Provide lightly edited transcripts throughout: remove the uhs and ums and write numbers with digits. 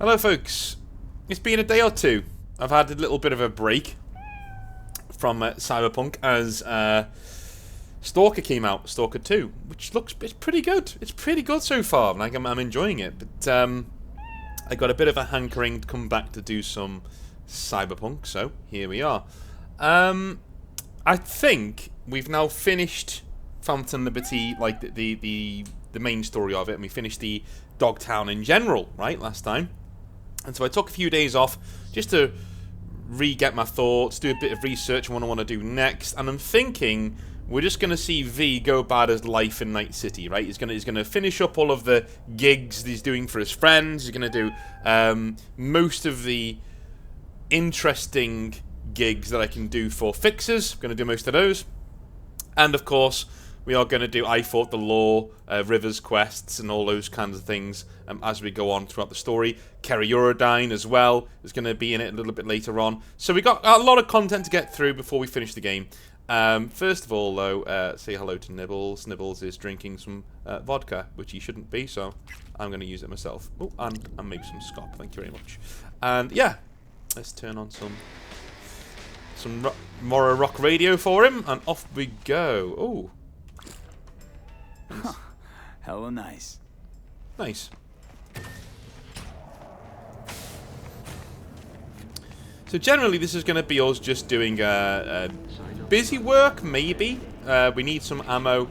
Hello folks, it's been a day or two. I've had a little bit of a break from Cyberpunk as Stalker came out, Stalker 2, which it's pretty good. It's pretty good so far, like I'm enjoying it, but I got a bit of a hankering to come back to do some Cyberpunk, so here we are. I think we've now finished Phantom Liberty, like the main story of it, and we finished the Dogtown in general, right, last time. And so I took a few days off just to re-get my thoughts, do a bit of research on what I want to do next, and I'm thinking we're just going to see V go about his life in Night City, right? He's going to finish up all of the gigs that he's doing for his friends. He's going to do most of the interesting gigs that I can do for fixers. I'm going to do most of those. And of course, we are going to do I Fought the Law, Rivers quests, and all those kinds of things as we go on throughout the story. Kerry Eurodyne as well is going to be in it a little bit later on. So we got a lot of content to get through before we finish the game. First of all, though, say hello to Nibbles. Nibbles is drinking some vodka, which he shouldn't be, so I'm going to use it myself. Oh, and maybe some scop. Thank you very much. And yeah, let's turn on some Morrow Rock radio for him, and off we go. Oh. Huh. Hella nice. Nice. So generally this is going to be us just doing busy work, maybe. We need some ammo.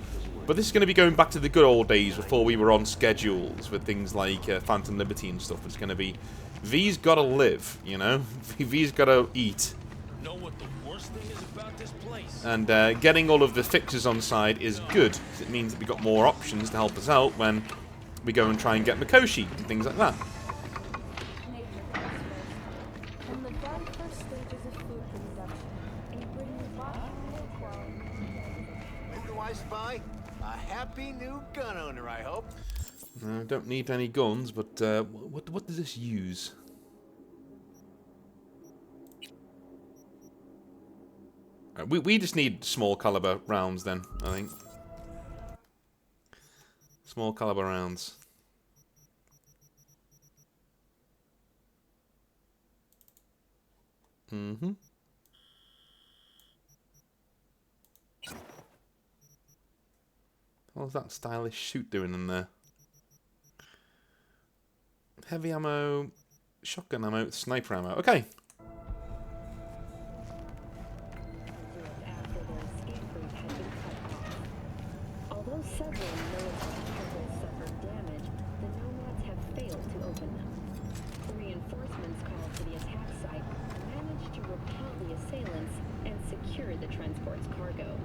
But this is going to be going back to the good old days before we were on schedules with things like Phantom Liberty and stuff. It's going to be V's got to live, you know? V's got to eat. Know what the worst thing is about this place? And getting all of the fixes on side is good, because it means that we've got more options to help us out when we go and try and get Mikoshi and things like that. Spy, a happy new gun owner, I hope. I don't need any guns, but what does this use? We just need small caliber rounds then, I think. Small caliber rounds. Mm-hmm. What's that stylish suit doing in there? Heavy ammo, shotgun ammo, sniper ammo. Okay. Although several military temples suffered damage, the nomads have failed to open them. The reinforcements called to the attack site managed to repel the assailants and secure the transport's cargo.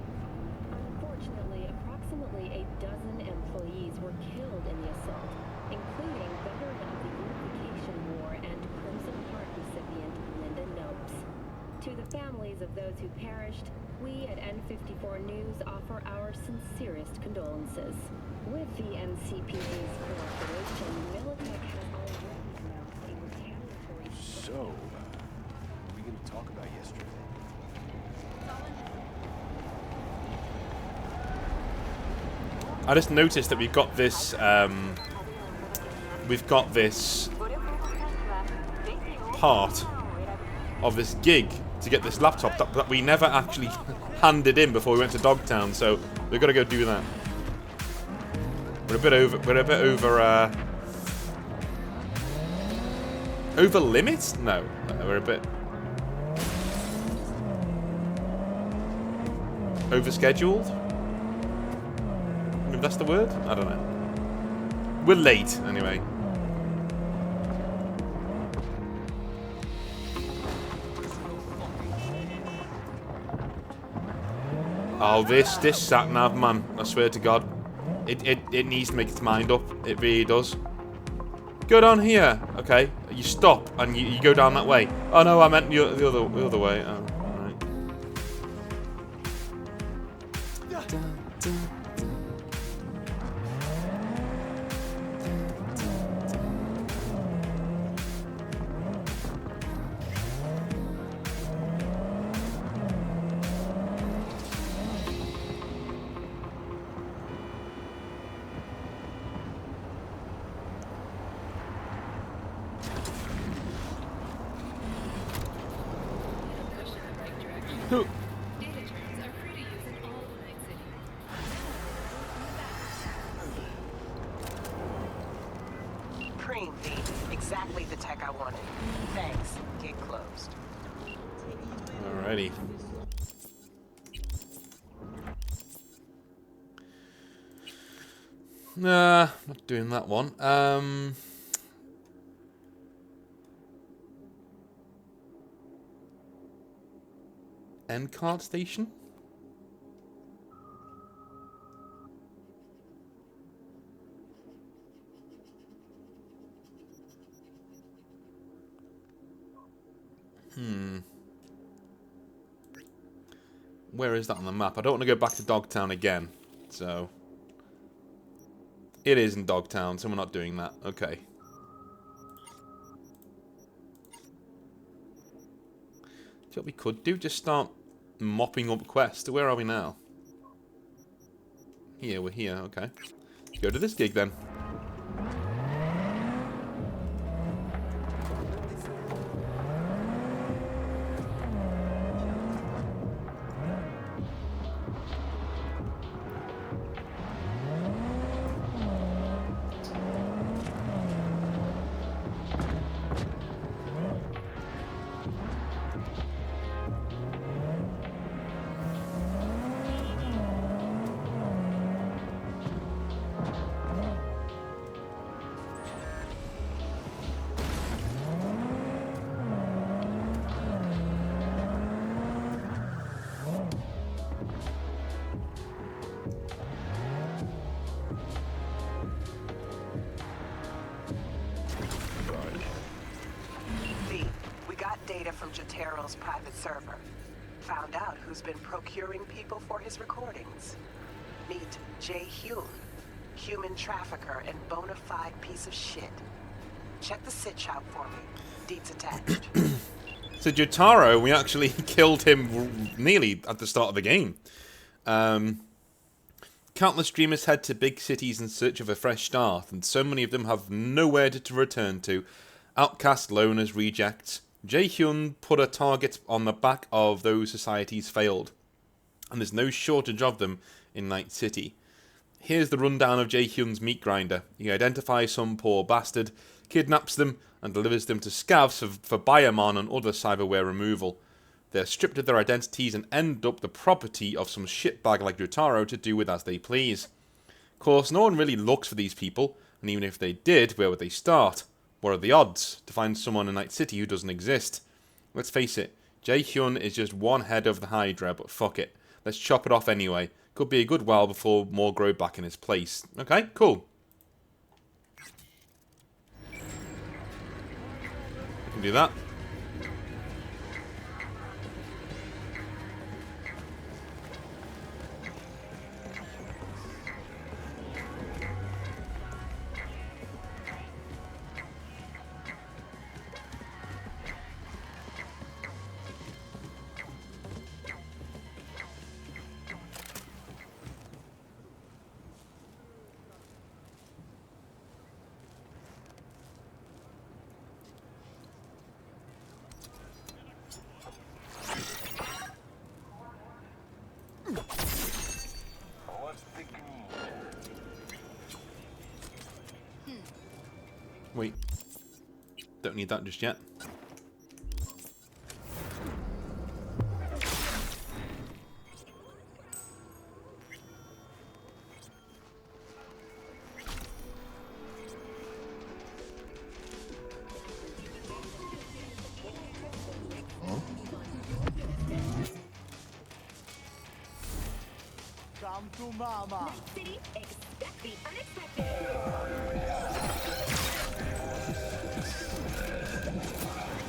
Unfortunately, approximately a dozen employees were killed in the assault, including veteran of the Unification War and Crimson Heart recipient Linda Nopes. To the families of those who perished, we at N54 News offer our sincerest condolences. With the NCPD's cooperation, Militech has already announced a retaliatory... So, what are we going to talk about yesterday? I just noticed that we've got this part of this gig to get this laptop that we never actually handed in before we went to Dogtown, so we've got to go do that. We're a bit over limits? No, we're a bit over scheduled. If that's the word? I don't know. We're late, anyway. Oh, this sat-nav, man. I swear to God. It needs to make its mind up. It really does. Go down here. Okay. You stop, and you go down that way. Oh, no, I meant the other way. Oh, right. Who? Data trains are free to use in all of Night City. Cream feed. Exactly the tech I wanted. Thanks. Gate closed. Alrighty. Nah, not doing that one. End card station? Where is that on the map? I don't want to go back to Dogtown again, so... It is in Dogtown, so we're not doing that. Okay. So what we could do, just start mopping up quests. Where are we now? Here, we're here, okay. Go to this gig then. Data from Jotero's private server. Found out who's been procuring people for his recordings. Meet Jay Hume, human trafficker and bona fide piece of shit. Check the sitch out for me. Deets attached. So Jotaro, we actually killed him nearly at the start of the game. Countless dreamers head to big cities in search of a fresh start, and so many of them have nowhere to return to. Outcast, loners, rejects. Jae-hyun put a target on the back of those societies failed, and there's no shortage of them in Night City. Here's the rundown of Jae-hyun's meat grinder. He identifies some poor bastard, kidnaps them, and delivers them to scavs for Biomon and other cyberware removal. They're stripped of their identities and end up the property of some shitbag like Jotaro to do with as they please. Of course, no one really looks for these people, and even if they did, where would they start? What are the odds to find someone in Night City who doesn't exist? Let's face it, Jae-hyun is just one head of the Hydra, but fuck it. Let's chop it off anyway. Could be a good while before more grow back in his place. Okay, cool. We can do that. Wait. Don't need that just yet. Come to mama. Night City, expect the unexpected.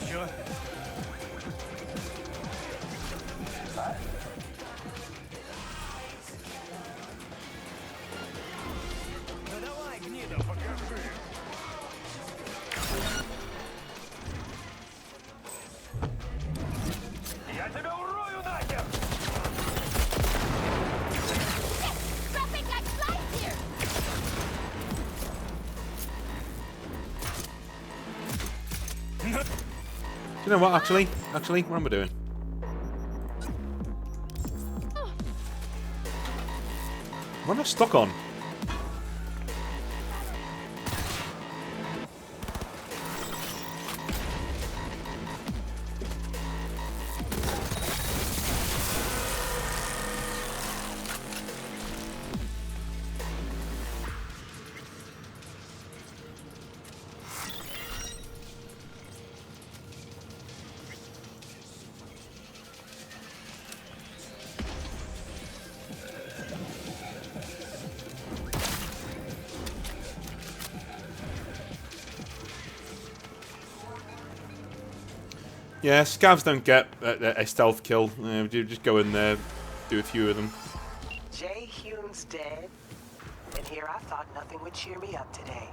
Sure. Ну давай, гнида, покажи. Я тебя урою нахер! Traffic like flies here! Do you know what, actually? What am I doing? What am I stuck on? Yeah, scavs don't get a stealth kill. Just go in there, do a few of them. Jay Hume's dead, and here I thought nothing would cheer me up today.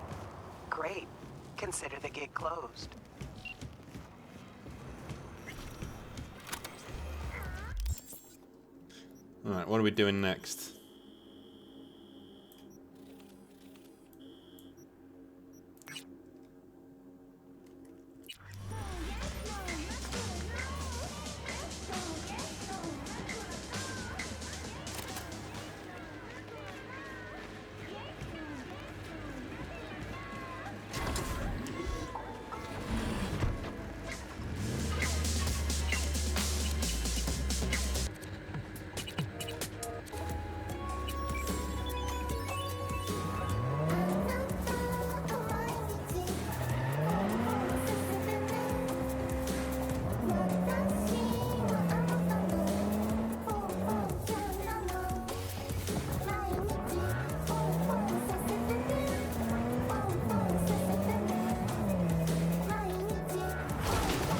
Great. Consider the gig closed. Alright, what are we doing next?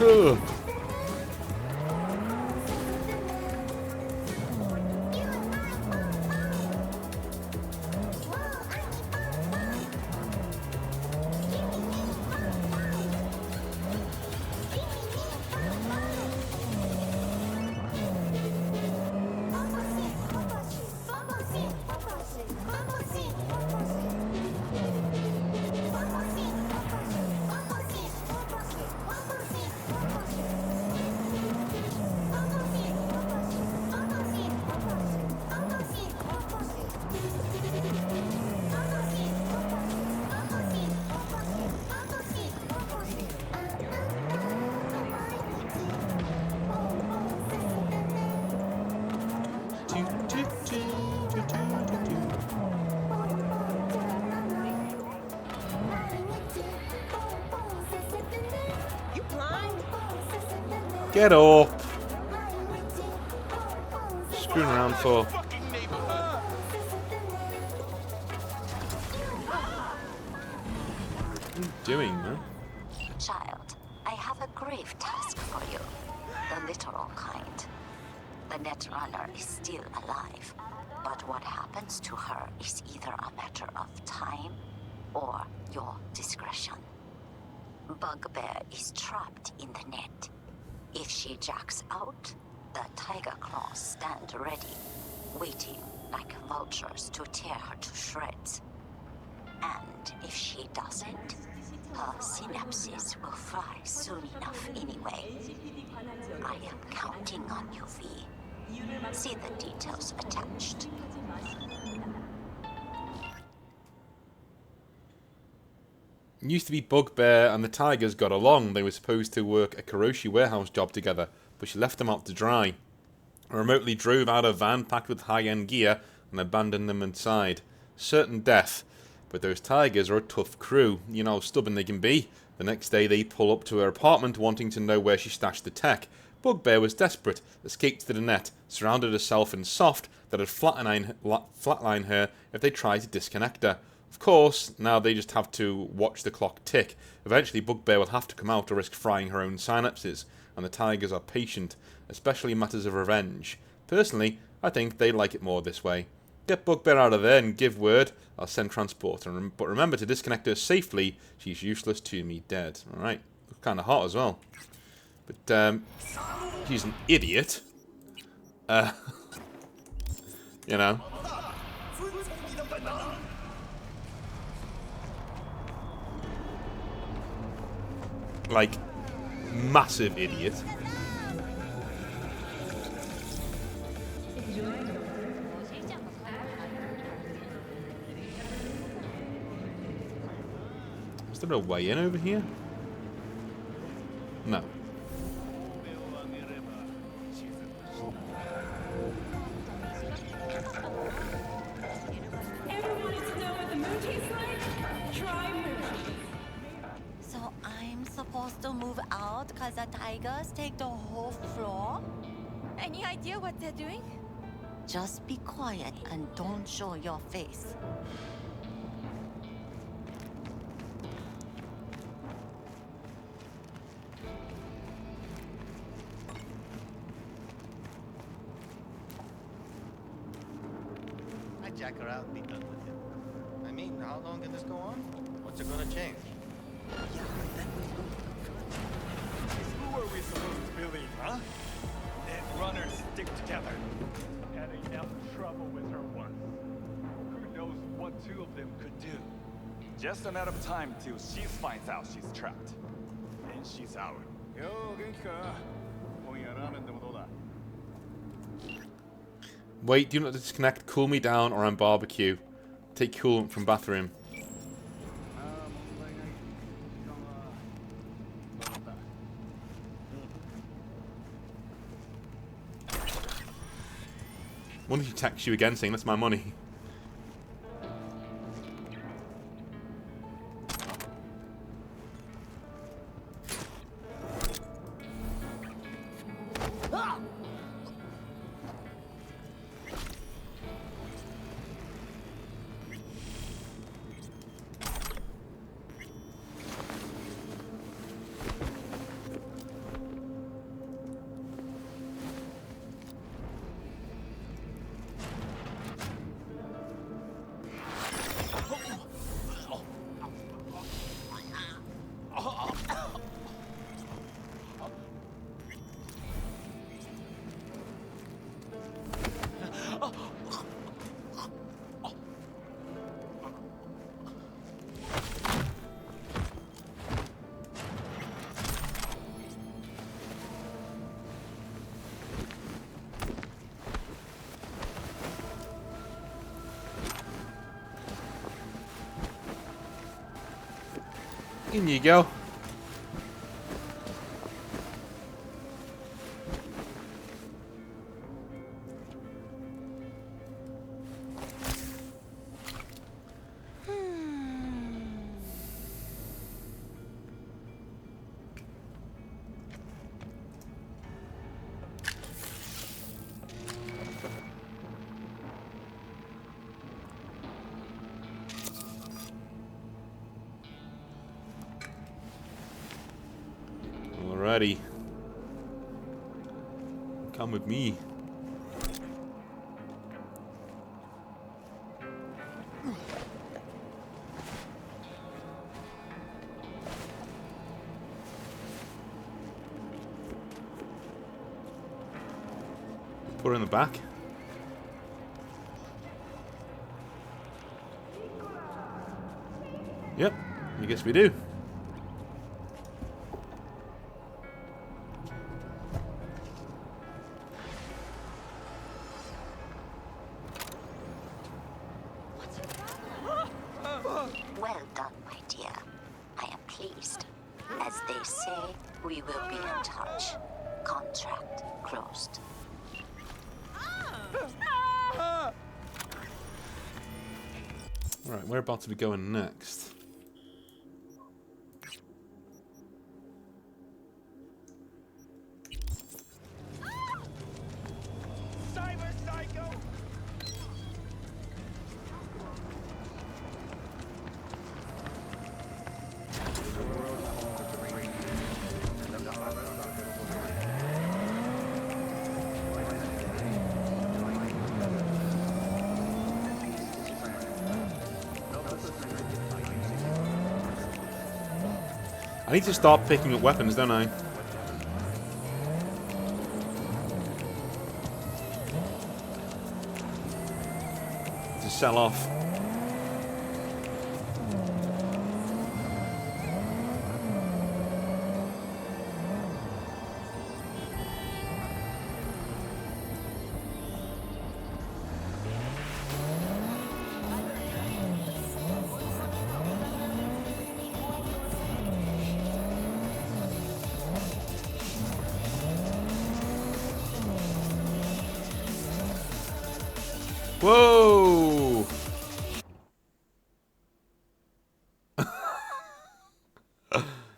Ugh. Get up! Screwing around for. What are you doing, man? Child, I have a grave task for you. The literal kind. The Netrunner is still alive, but what happens to her is either a matter of time or your discretion. Bugbear is trapped in the net. If she jacks out, the Tiger Claws stand ready, waiting like vultures to tear her to shreds. And if she doesn't, her synapses will fry soon enough anyway. I am counting on you, V. See the details attached. It used to be Bugbear and the Tigers got along. They were supposed to work a Karoshi warehouse job together, but she left them out to dry. I remotely drove out a van packed with high-end gear and abandoned them inside. Certain death. But those Tigers are a tough crew. You know how stubborn they can be. The next day they pull up to her apartment wanting to know where she stashed the tech. Bugbear was desperate, escaped to the net, surrounded herself in soft that would flatline her if they tried to disconnect her. Of course, now they just have to watch the clock tick. Eventually, Bugbear will have to come out or risk frying her own synapses, and the Tigers are patient, especially in matters of revenge. Personally, I think they like it more this way. Get Bugbear out of there and give word. I'll send transport, but remember to disconnect her safely. She's useless to me dead. Alright, kind of hot as well. But, she's an idiot. You know. Like, massive idiot. there a way in over here? No. Everyone needs to know what the moon tastes like? Try moon. So I'm supposed to move out because the tigers take the whole floor? Any idea what they're doing? Just be quiet and don't show your face. I jack her out and be done with it. I mean, how long can this go on? What's it gonna change? Who are we supposed to believe, huh? Net runners stick together. Had enough trouble with her once. Who knows what two of them could do? Just a matter of time till she finds out she's trapped. Then she's out. Yo, 元気か? 今夜ラーメンでもどうだ? Wait, do not disconnect. Cool me down or I'm barbecue. Take coolant from bathroom. What if he texts you again saying that's my money? In you go. Alrighty. Come with me. Put her in the back. Yep, I guess we do. Well done, my dear. I am pleased. As they say, we will be in touch. Contract closed. Alright, whereabouts are we going next? Cyber Psycho! I need to start picking up weapons, don't I? To sell off.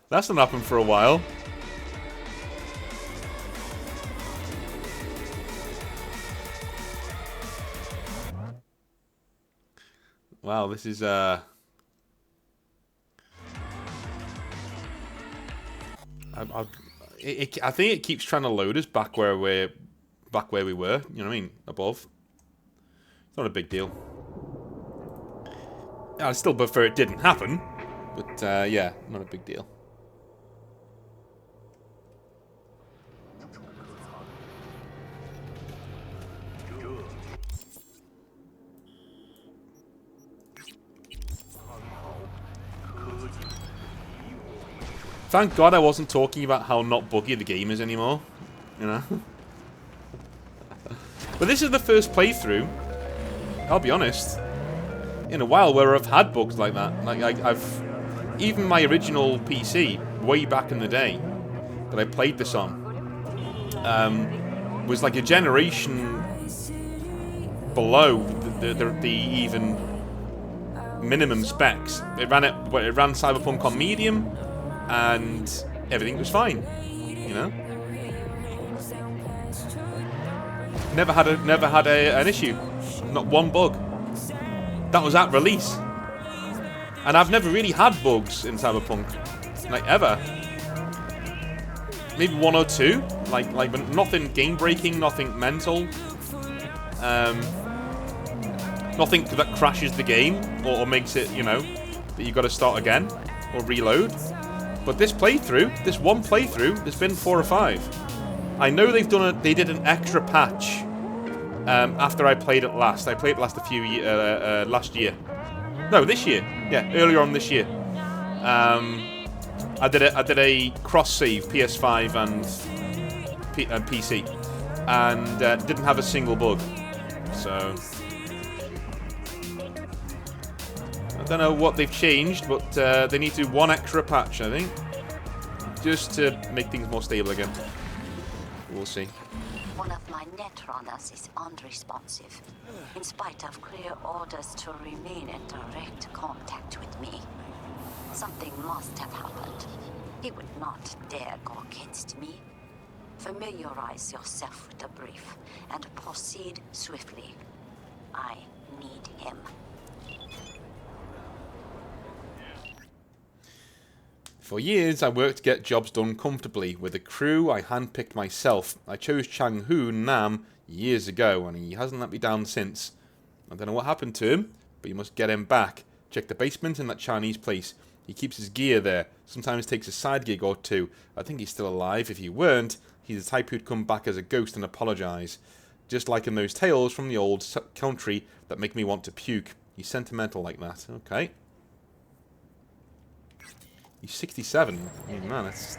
That's not happened for a while. Wow, this is I think it keeps trying to load us back where we were. You know what I mean? Above. It's not a big deal. I'd still prefer it didn't happen, but yeah, not a big deal. Thank God I wasn't talking about how not buggy the game is anymore, you know? But this is the first playthrough, I'll be honest, in a while where I've had bugs like that. Like, I've... Even my original PC, way back in the day, that I played this on, was like a generation below the even minimum specs. It ran Cyberpunk on medium, and everything was fine, you know. Never had an issue, not one bug. That was at release, and I've never really had bugs in Cyberpunk, like ever. Maybe one or two, like but nothing game breaking, nothing mental, nothing that crashes the game or makes it, you know, that you got to start again or reload. But this playthrough, this one playthrough, there's been 4 or 5. I know they did an extra patch after I played it last. I played it last last year. No, this year. Yeah, earlier on this year. I did a cross save PS5 and PC, and didn't have a single bug. So I don't know what they've changed, but they need to do one extra patch, I think, just to make things more stable again. We'll see. One of my netrunners is unresponsive, in spite of clear orders to remain in direct contact with me. Something must have happened. He would not dare go against me. Familiarize yourself with the brief and proceed swiftly. I need him. For years, I worked to get jobs done comfortably with a crew I handpicked myself. I chose Chang-Hoon Nam years ago, and he hasn't let me down since. I don't know what happened to him, but you must get him back. Check the basement in that Chinese place. He keeps his gear there, sometimes takes a side gig or two. I think he's still alive. If he weren't, he's the type who'd come back as a ghost and apologise. Just like in those tales from the old country that make me want to puke. He's sentimental like that. Okay. He's 67. I mean, man, that's...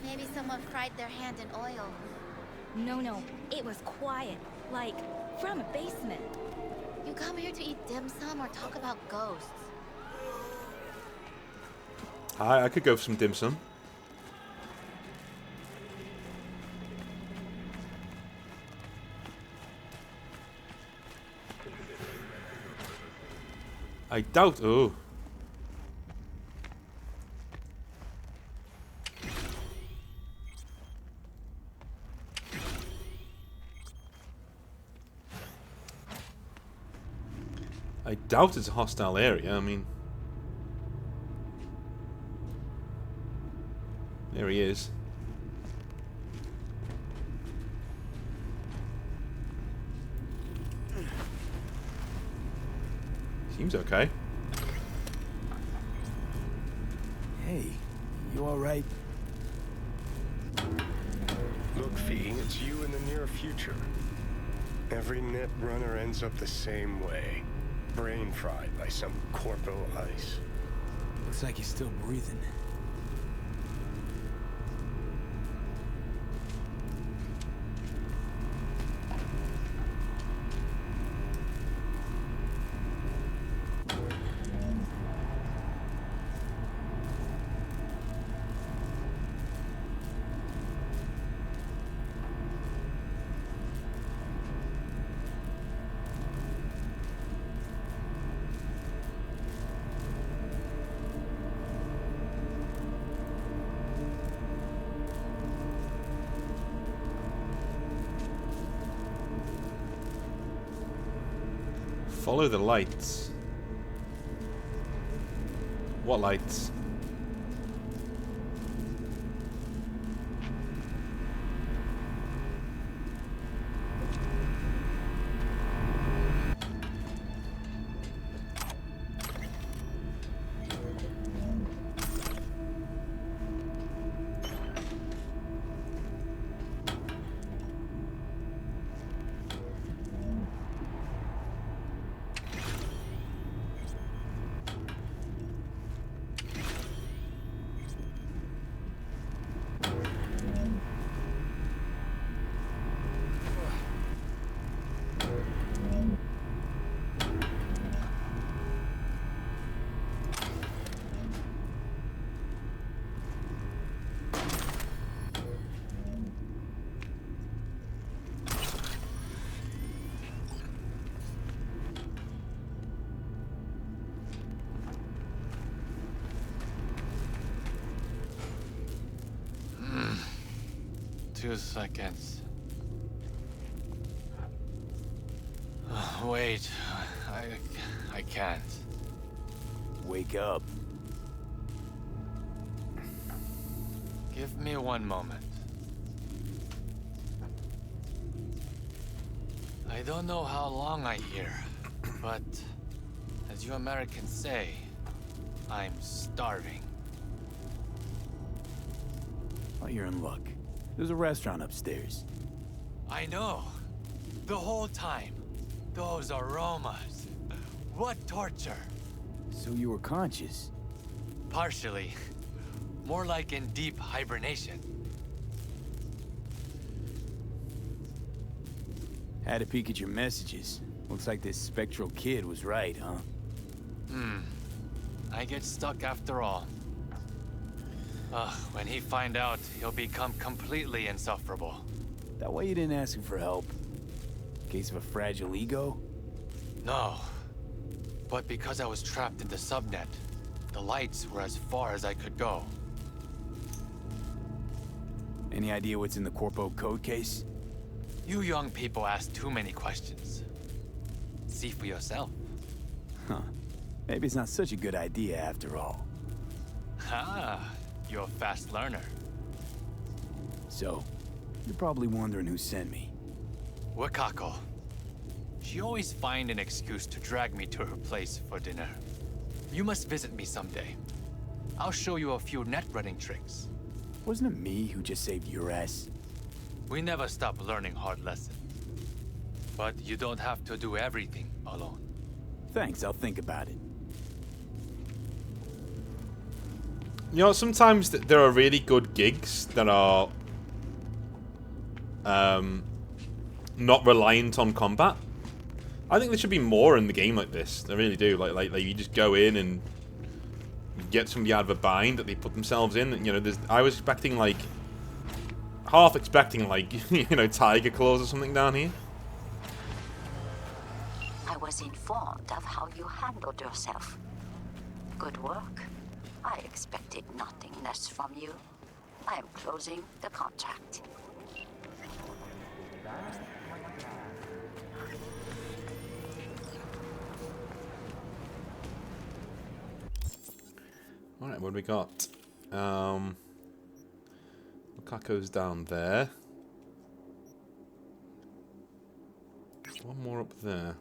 Maybe someone fried their hand in oil. No, it was quiet, like from a basement. You come here to eat dim sum or talk about ghosts? I could go for some dim sum. I doubt... Oh. I doubt it's a hostile area. I mean... There he is. Seems okay. Hey, you alright? Look, V, it's you in the near future. Every net runner ends up the same way. Brain fried by some corpo ice. Looks like he's still breathing. Follow the lights. What lights? Two seconds. Wait, I can't. Wake up. Give me one moment. I don't know how long I here, but as you Americans say, I'm starving. Oh, you're in luck. There's a restaurant upstairs. I know. The whole time. Those aromas. What torture. So you were conscious? Partially. More like in deep hibernation. Had a peek at your messages. Looks like this spectral kid was right, huh? I get stuck after all. When he find out, he'll become completely insufferable. That why you didn't ask him for help? Case of a fragile ego? No. But because I was trapped in the subnet, the lights were as far as I could go. Any idea what's in the Corpo code case? You young people ask too many questions. See for yourself. Huh. Maybe it's not such a good idea after all. Ah, you're a fast learner. So, you're probably wondering who sent me. Wakako. She always find an excuse to drag me to her place for dinner. You must visit me someday. I'll show you a few net running tricks. Wasn't it me who just saved your ass? We never stop learning hard lessons. But you don't have to do everything alone. Thanks, I'll think about it. You know, sometimes there are really good gigs that are not reliant on combat. I think there should be more in the game like this. I really do. Like you just go in and get somebody out of a bind that they put themselves in. You know, I was expecting like half expecting like you know, tiger claws or something down here. I was informed of how you handled yourself. Good work. I expected nothing less from you. I am closing the contract. Alright, what do we got? Wakako's down there. One more up there.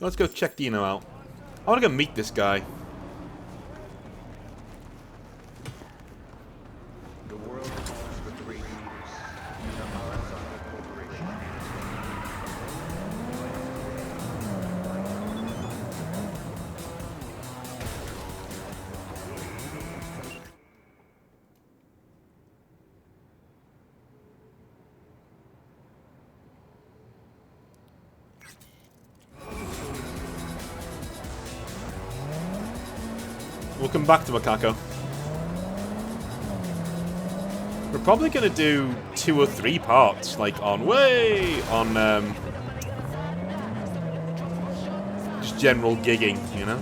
Let's go check Dino out. I want to go meet this guy. The world calls for three leaders. The horizontal corporation. We'll come back to Wakako. We're probably going to do 2 or 3 parts, like on just general gigging, you know?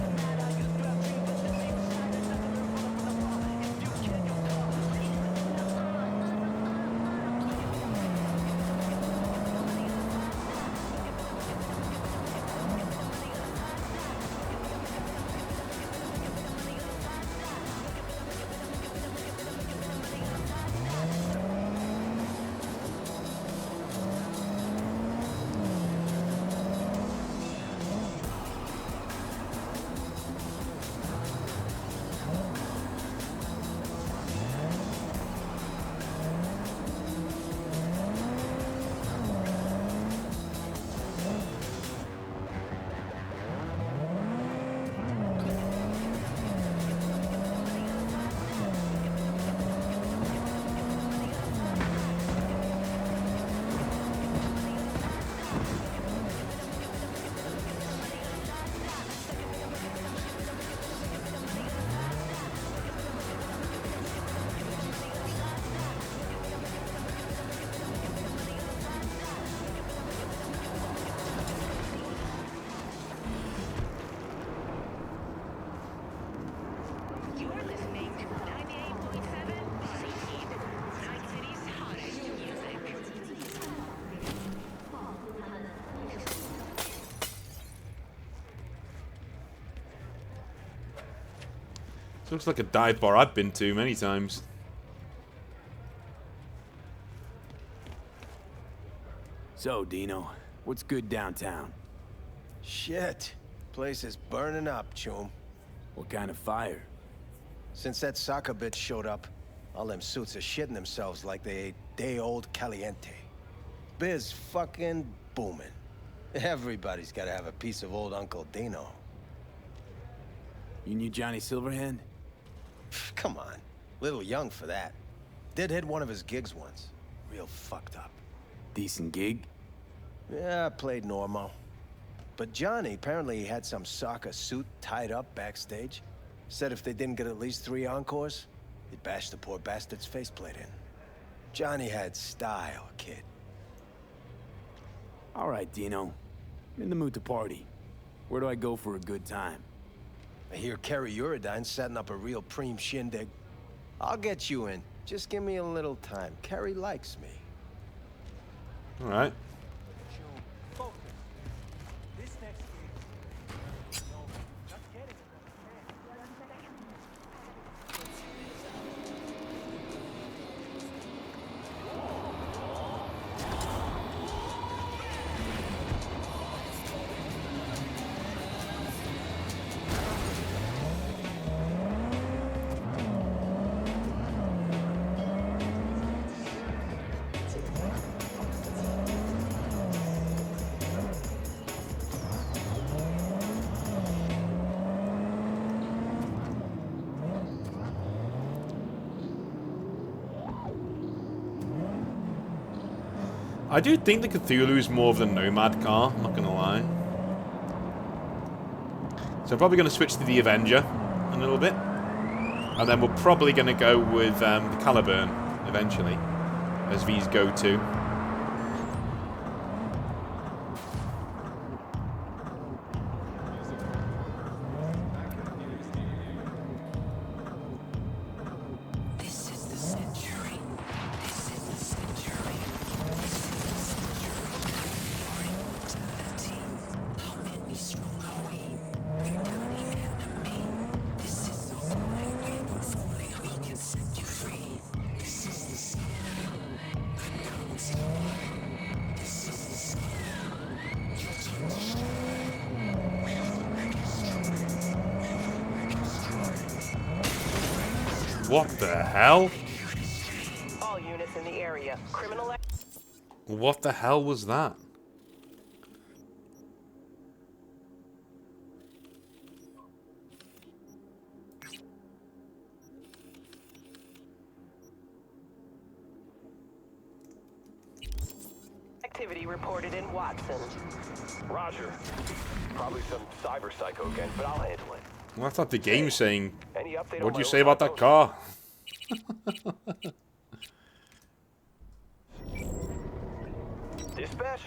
Looks like a dive bar I've been to many times. So, Dino, what's good downtown? Shit. Place is burning up, Chum. What kind of fire? Since that soccer bitch showed up, all them suits are shitting themselves like they ate day-old caliente. Biz fucking booming. Everybody's gotta have a piece of old Uncle Dino. You knew Johnny Silverhand? Come on. Little young for that. Did hit one of his gigs once. Real fucked up. Decent gig? Yeah, played normal. But Johnny apparently had some soccer suit tied up backstage. Said if they didn't get at least 3 encores, he'd bash the poor bastard's faceplate in. Johnny had style, kid. All right, Dino. I'm in the mood to party. Where do I go for a good time? I hear Kerry Uridine's setting up a real preem shindig. I'll get you in. Just give me a little time. Kerry likes me. All right. I do think the Cthulhu is more of the Nomad car, I'm not going to lie. So I'm probably going to switch to the Avenger a little bit. And then we're probably going to go with the Caliburn eventually as V's go-to. What the hell? All units in the area. Criminal. What the hell was that? Activity reported in Watson. Roger. Probably some cyber psycho again, but I'll handle it. Well, I thought the game was saying, Any update what on do you my say about that overall car? Dispatch?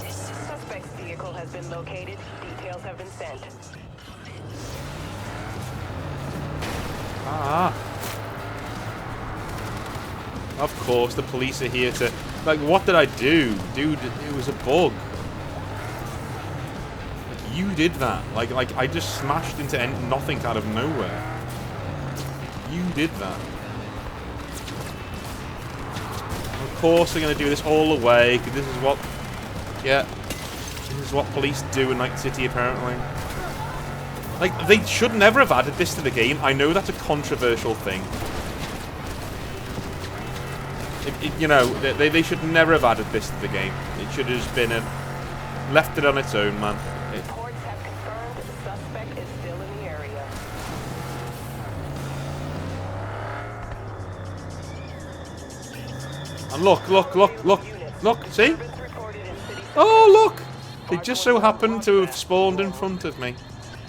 Suspect's vehicle has been located. Details have been sent. Ah. Of course, the police are here to... Like, what did I do? Dude, it was a bug. Like, you did that. Like I just smashed into nothing out of nowhere. You did that. Of course they're going to do this all the way, because this is what... Yeah. This is what police do in Night City, apparently. Like, they should never have added this to the game. I know that's a controversial thing. You know, they should never have added this to the game. It should have just been left it on its own, man. Reports have confirmed the suspect is still in the area. And look, see? Oh, look! They just so happened to have spawned in front of me.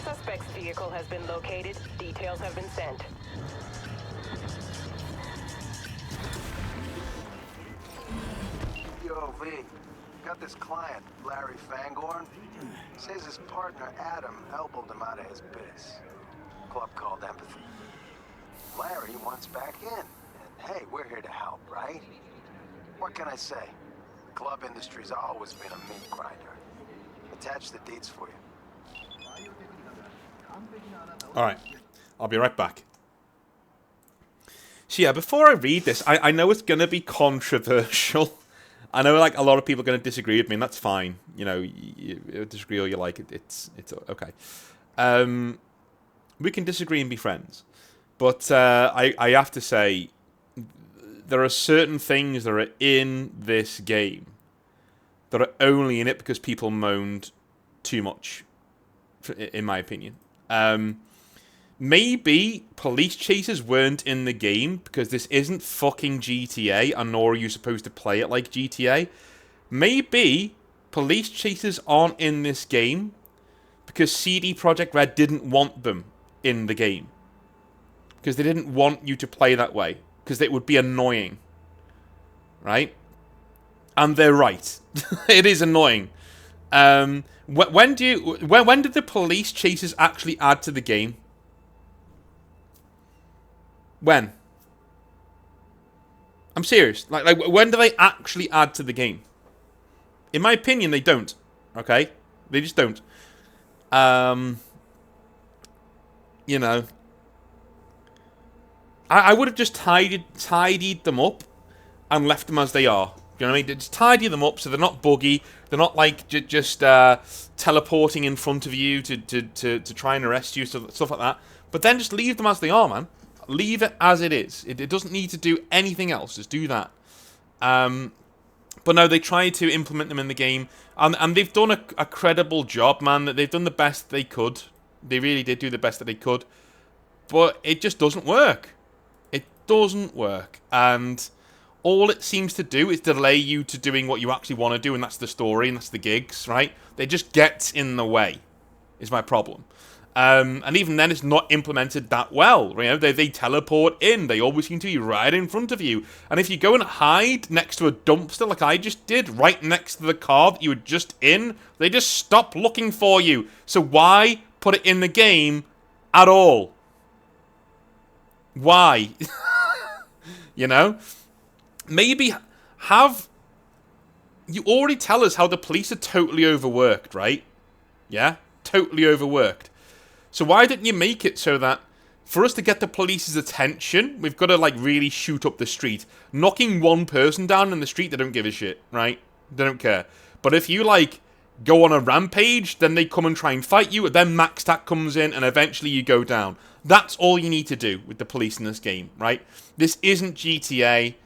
Suspect's vehicle has been located. Details have been sent. Yo, V, got this client, Larry Fangorn. Says his partner, Adam, elbowed him out of his biz. Club called Empathy. Larry wants back in. And hey, we're here to help, right? What can I say? The club industry's always been a meat grinder. Attach the deeds for you. Alright. I'll be right back. So yeah, before I read this, I know it's going to be controversial. I know like a lot of people are going to disagree with me, and that's fine. You know, you disagree or you like it. It's okay. We can disagree and be friends. But I have to say, there are certain things that are in this game that are only in it because people moaned too much, in my opinion. Maybe police chases weren't in the game because this isn't fucking GTA, and nor are you supposed to play it like GTA. Maybe police chases aren't in this game because CD Projekt Red didn't want them in the game. Because they didn't want you to play that way. Because it would be annoying. Right? And they're right. It is annoying. When did the police chases actually add to the game? When? I'm serious. Like when do they actually add to the game? In my opinion, they don't. Okay? They just don't. You know. I would have just tidied them up and left them as they are. You know what I mean? Just tidy them up so they're not buggy. They're not like just teleporting in front of you to try and arrest you, stuff like that. But then just leave them as they are, man. Leave it as it is. It doesn't need to do anything else. Just do that. But no, they tried to implement them in the game. And they've done a credible job, man. They've done the best they could. They really did do the best that they could. But it just doesn't work. It doesn't work. And all it seems to do is delay you to doing what you actually want to do. And that's the story and that's the gigs, right? They just get in the way, is my problem. And even then, it's not implemented that well. You know, they teleport in. They always seem to be right in front of you. And if you go and hide next to a dumpster like I just did, right next to the car that you were just in, they just stop looking for you. So why put it in the game at all? Why? You know? Maybe have... You already tell us how the police are totally overworked, right? Yeah? Totally overworked. So why didn't you make it so that for us to get the police's attention, we've got to like really shoot up the street. Knocking one person down in the street, they don't give a shit, right? They don't care. But if you like go on a rampage, then they come and try and fight you, and then max stat comes in, and eventually you go down. That's all you need to do with the police in this game, right? This isn't GTA.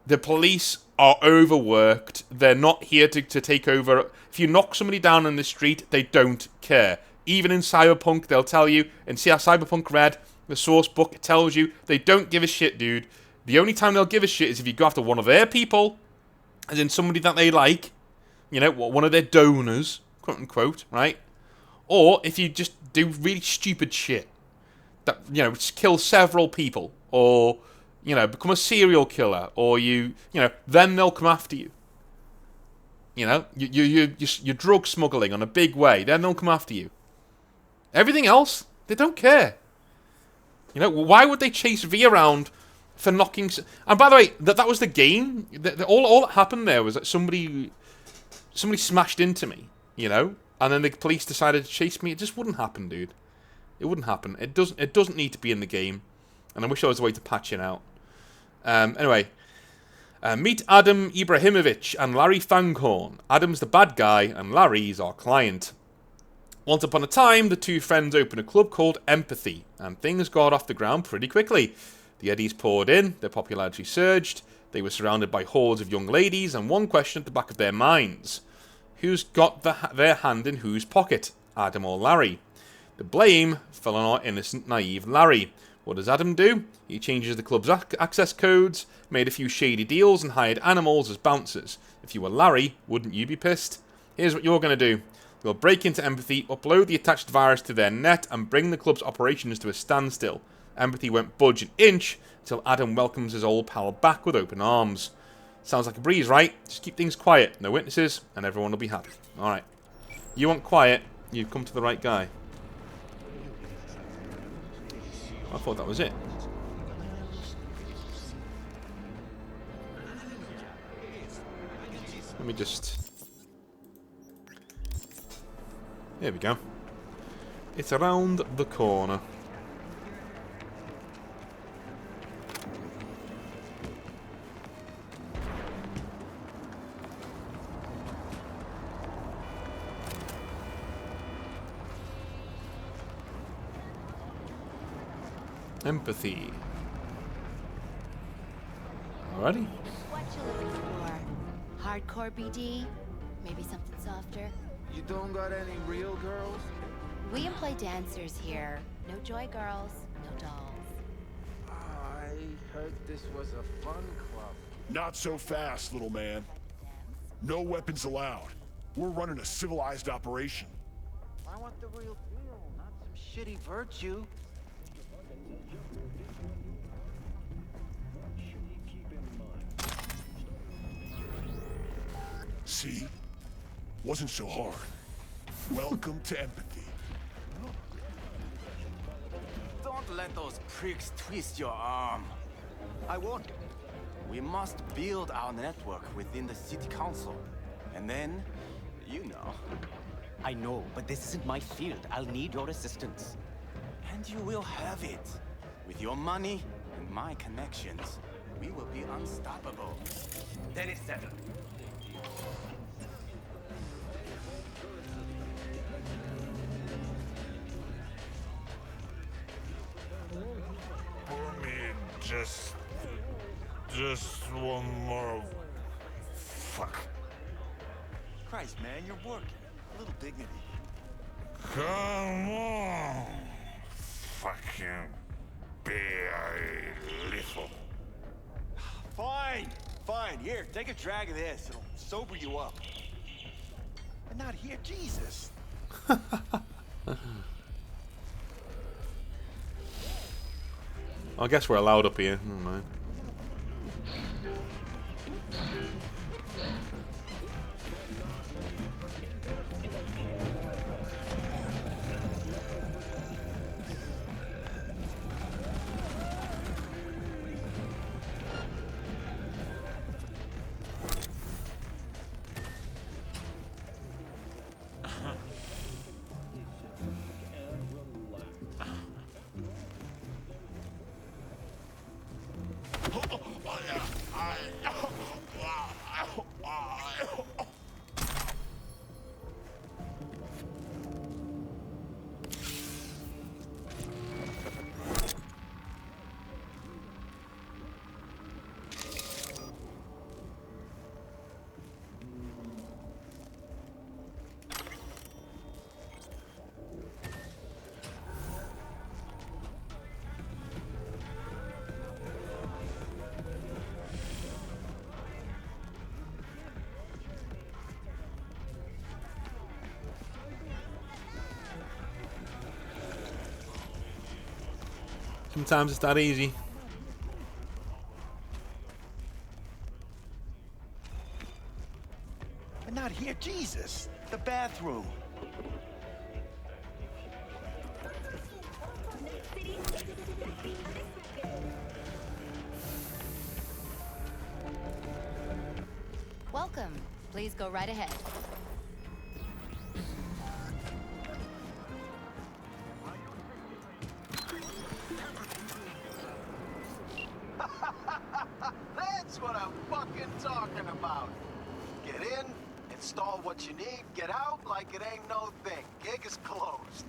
The police are overworked. They're not here to take over. If you knock somebody down in the street, they don't care. Even in Cyberpunk, they'll tell you, and see how Cyberpunk Red, the source book, it tells you, they don't give a shit, dude. The only time they'll give a shit is if you go after one of their people, as in somebody that they like, you know, one of their donors, quote unquote, right? Or if you just do really stupid shit, that, you know, kill several people, or, you know, become a serial killer, or you know, then they'll come after you. You know, you're drug smuggling on a big way, then they'll come after you. Everything else, they don't care. You know, why would they chase V around for knocking... And by the way, that was the game. All that happened there was that somebody smashed into me, you know? And then the police decided to chase me. It just wouldn't happen, dude. It wouldn't happen. It doesn't need to be in the game. And I wish there was a way to patch it out. Anyway... meet Adam Ibrahimovic and Larry Fanghorn. Adam's the bad guy, and Larry's our client. Once upon a time, the two friends opened a club called Empathy, and things got off the ground pretty quickly. The eddies poured in, their popularity surged, they were surrounded by hordes of young ladies, and one question at the back of their minds. Who's got their hand in whose pocket, Adam or Larry? The blame fell on our innocent, naive Larry. What does Adam do? He changes the club's access codes, made a few shady deals, and hired animals as bouncers. If you were Larry, wouldn't you be pissed? Here's what you're going to do. You'll break into Empathy, upload the attached virus to their net, and bring the club's operations to a standstill. Empathy won't budge an inch until Adam welcomes his old pal back with open arms. Sounds like a breeze, right? Just keep things quiet, no witnesses, and everyone will be happy. Alright. You want quiet, you've come to the right guy. I thought that was it. Let me just... Here we go. It's around the corner. Empathy. Alrighty. What you looking for? Hardcore BD? Maybe something softer? You don't got any real girls? We employ dancers here. No joy girls, no dolls. I heard this was a fun club. Not so fast, little man. No weapons allowed. We're running a civilized operation. I want the real deal, not some shitty virtue. See? Wasn't so hard. Welcome to empathy. Don't let those pricks twist your arm. I warned you. We must build our network within the city council. And then, you know. I know, but this isn't my field. I'll need your assistance. And you will have it. With your money and my connections, we will be unstoppable. Then it's settled. Pour me just one more. Fuck. Christ, man, you're working. A little dignity. Come on. Fucking be a little. Fine, fine. Here, take a drag of this. It'll sober you up. But not here, Jesus. I guess we're allowed up here. Never mind. Sometimes it's that easy. But not here, Jesus. The bathroom. Welcome. Please go right ahead. That's what I'm fucking talking about. Get in, install what you need, get out like it ain't no thing. Gig is closed.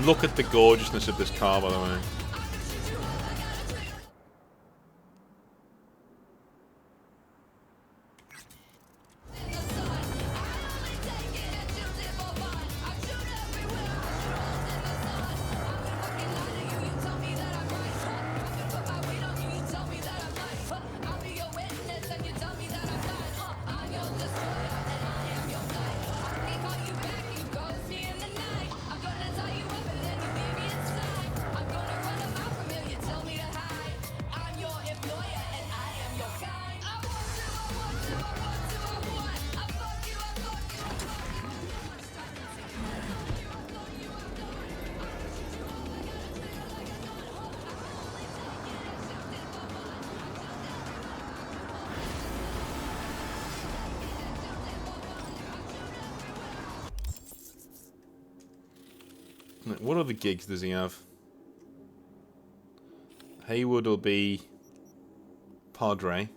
Look at the gorgeousness of this car, by the way. What other gigs does he have? Haywood will be Padre.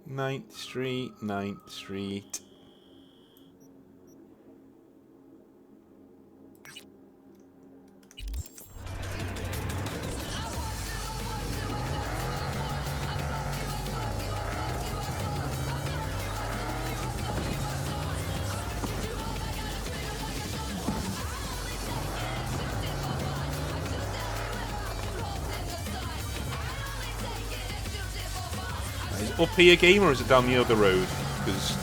Ninth Street, 9th Street. Is it up here game or is it down the other road? Because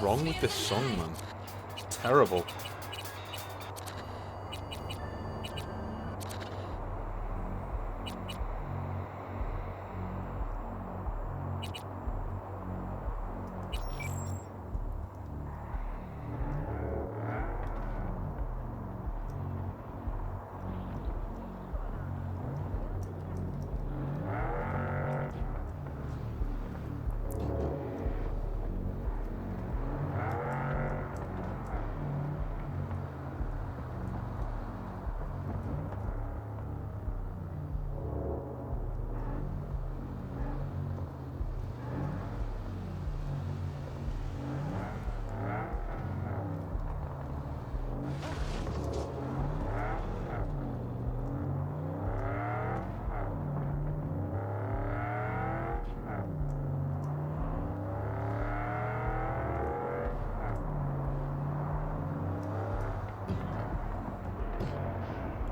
wrong with this song, man? It's terrible.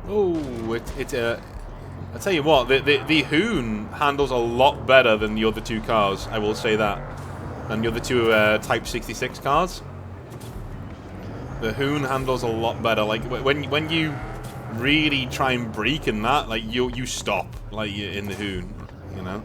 Oh, I tell you what, the Hoon handles a lot better than the other two cars. I will say that, than the other two Type 66 cars. The Hoon handles a lot better. Like when you really try and brake in that, like you stop, like in the Hoon, you know.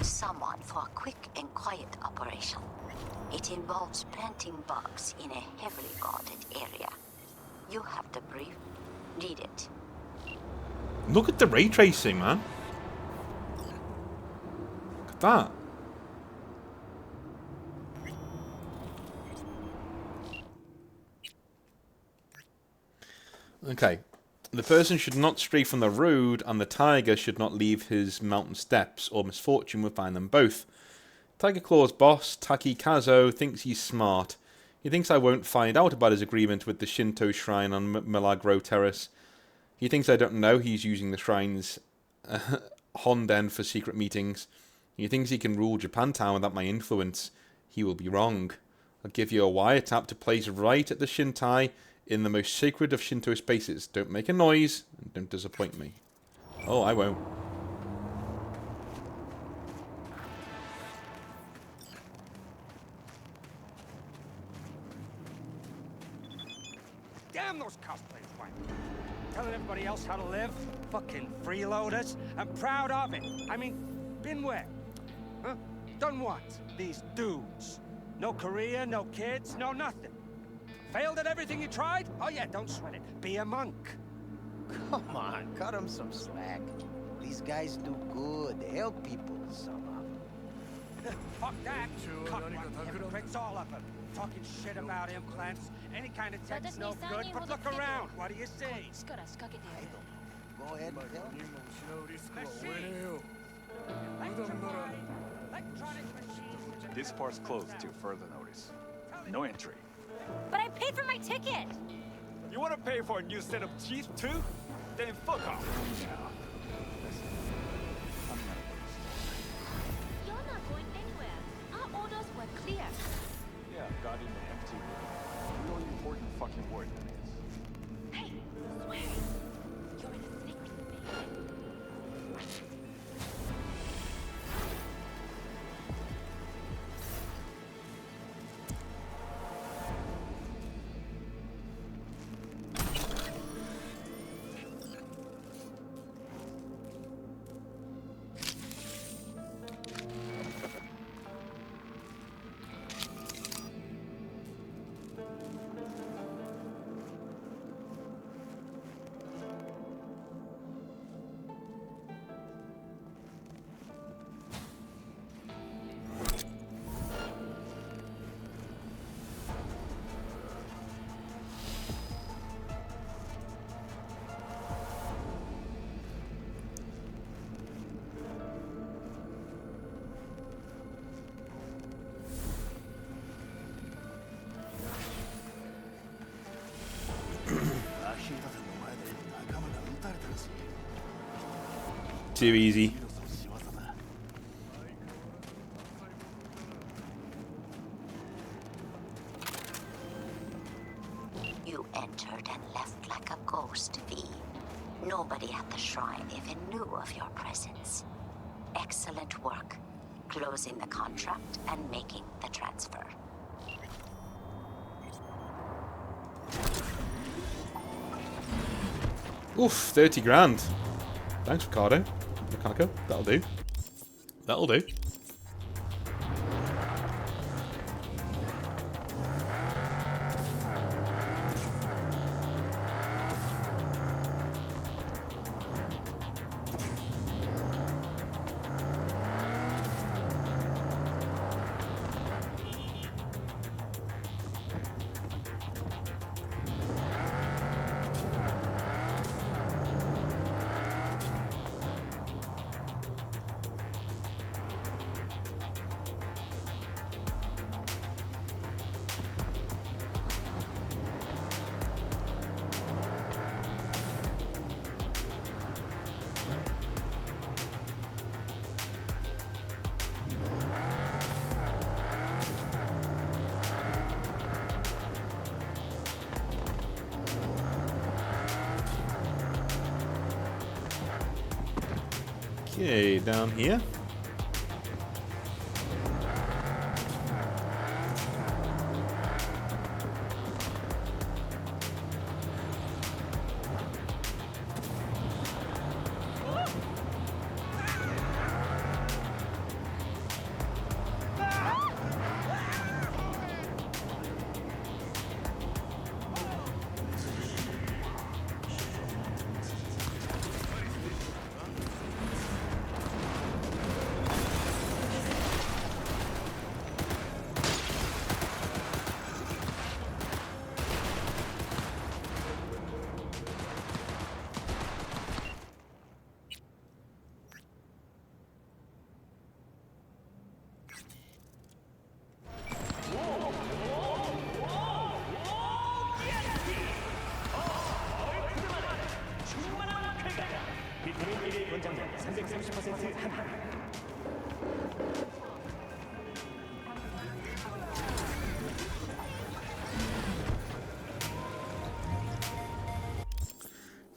Someone for a quick and quiet operation. It involves planting bugs in a heavily guarded area. You have the brief. Read it. Look at the ray tracing, man. Look at that. Okay. The person should not stray from the road, and the tiger should not leave his mountain steps, or misfortune will find them both. Tiger Claw's boss, Taki Kazo, thinks he's smart. He thinks I won't find out about his agreement with the Shinto shrine on Milagro Terrace. He thinks I don't know he's using the shrine's Honden for secret meetings. He thinks he can rule Japantown without my influence. He will be wrong. I'll give you a wiretap to place right at the Shintai, in the most sacred of Shinto spaces. Don't make a noise, and don't disappoint me. Oh, I won't. Damn those cosplayers, Mike. Telling everybody else how to live. Fucking freeloaders. I'm proud of it. I mean, been where? Huh? Done what? These dudes. No career, no kids, no nothing. Failed at everything you tried? Oh yeah, don't sweat it. Be a monk. Come on, cut him some slack. These guys do good. They help people somehow. Fuck that. Cut one hypocrites, all of them. Talking shit about implants. Any kind of tech's no good, but look around. What do you see? Go ahead and tell me. This part's closed till further notice. No entry. But I paid for my ticket! You want to pay for a new set of teeth too? Then fuck off. You're not going anywhere. Our orders were clear. Yeah, guarding the empty room. Really important fucking word that is. Hey, swear it. You're in a thick space. Too easy. You entered and left like a ghost, V. Nobody at the shrine even knew of your presence. Excellent work. Closing the contract and making the transfer. Oof, 30 grand. Thanks, Ricardo. Ricardo, that'll do. That'll do. Okay, down here.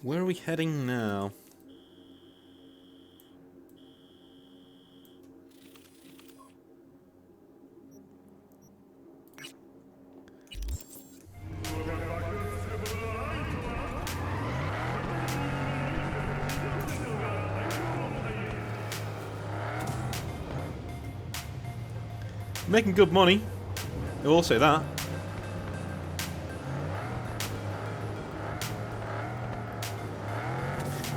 Where are we heading now? Making good money. I will say that.